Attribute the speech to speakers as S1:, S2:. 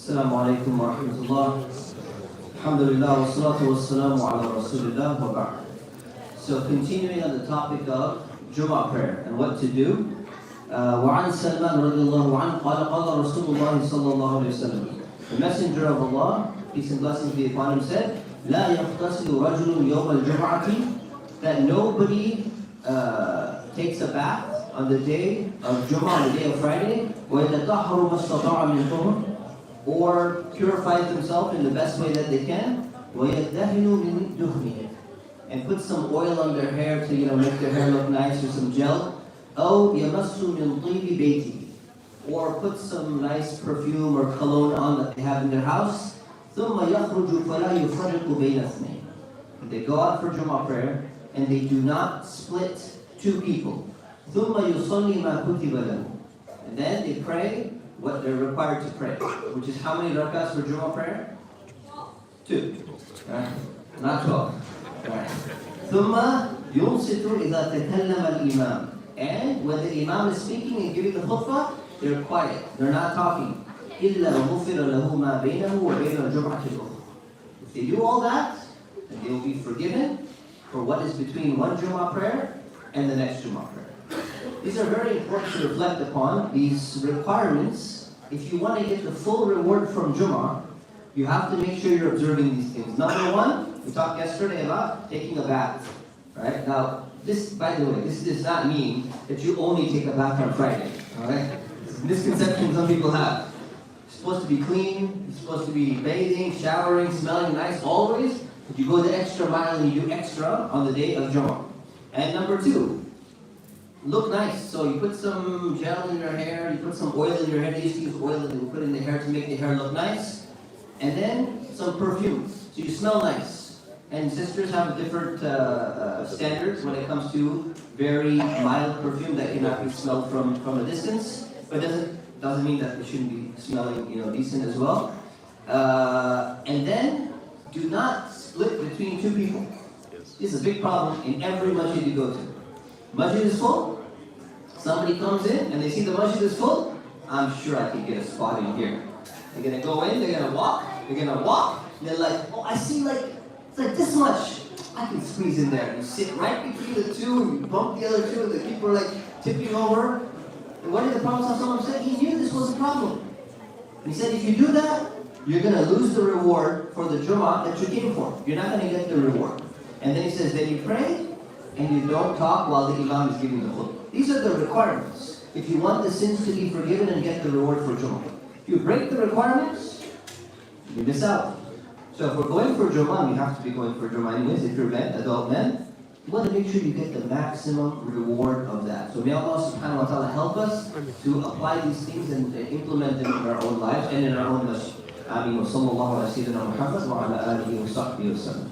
S1: Assalamu alaikum wa rahmatullah. Alhamdulillah wa salatu wa salamu ala rasulillah wa ba'd. So continuing on the topic of Jummah prayer and what to do. وعن سلمان رضي الله عنه قال قال رسول الله صلى الله عليه وسلم. The Messenger of Allah, peace and blessings be upon him, said, لا يغتسل رجل يوم الجمعة, that nobody takes a bath on the day of Jummah, on the day of Friday, ويتطهر ما استطاع من طهر, or purifies themselves in the best way that they can, ويدهن من دهنه, and put some oil on their hair to make their hair look nice, or some gel. أو يمس من طيب بيته, or put some nice perfume or cologne on that they have in their house. ثم يخرج فلا يفرق بين اثنين. They go out for Jummah prayer and they do not split two people. ثم يصلي ما كتب له, and then they pray what they're required to pray, which is how many rakats for Jummah prayer? 2. Not 12. ثم ينصت إذا تكلم الإمام. And when the Imam is speaking and giving the khutbah, they're quiet. They're not talking. إِلَّا غُفِرَ لَهُ مَا بَيْنَهُ وَبَيْنَ الْجُمْعَةِ الْأُخْرَى. If they do all that, then they will be forgiven for what is between one Jummah prayer and the next Jummah prayer. These are very important to reflect upon, these requirements. If you want to get the full reward from Jummah, you have to make sure you're observing these things. Number one, we talked yesterday about taking a bath. Right? Now, this, by the way, this does not mean that you only take a bath on Friday. Alright? Misconception some people have. You're supposed to be clean, you're supposed to be bathing, showering, smelling nice always, but you go the extra mile and you do extra on the day of Jummah. And number 2, look nice. So you put some gel in your hair, you put some oil in your hair. They used to use oil that they would put in the hair to make the hair look nice. And then some perfume, so you smell nice. And sisters have different standards when it comes to very mild perfume that cannot be smelled from a distance. But doesn't mean that it shouldn't be smelling decent as well. And then do not split between two people. This is a big problem in every masjid you go to. Masjid is full. Somebody comes in and they see the masjid is full. I'm sure I can get a spot in here. They're gonna go in. They're gonna walk. And they're like, oh, I see it's like this much. I can squeeze in there. You sit right between the two, and you bump the other two, and the people are like tipping over. And what did the Prophet say? He knew this was a problem. And he said, if you do that, you're going to lose the reward for the Jummah that you came for. You're not going to get the reward. And then he says, then you pray, and you don't talk while the Imam is giving the khutbah. These are the requirements. If you want the sins to be forgiven and get the reward for Jummah. If you break the requirements, you miss out. So if we're going for Jummah, we have to be going for Jummah anyways. If you're men, adult men, you want to make sure you get the maximum reward of that. So may Allah subhanahu wa ta'ala help us to apply these things and implement them in our own lives and in our own masjid. Ameen wa sallallahu ala sayyidina Muhammad wa ala alihi wa sahbihi wa sallam.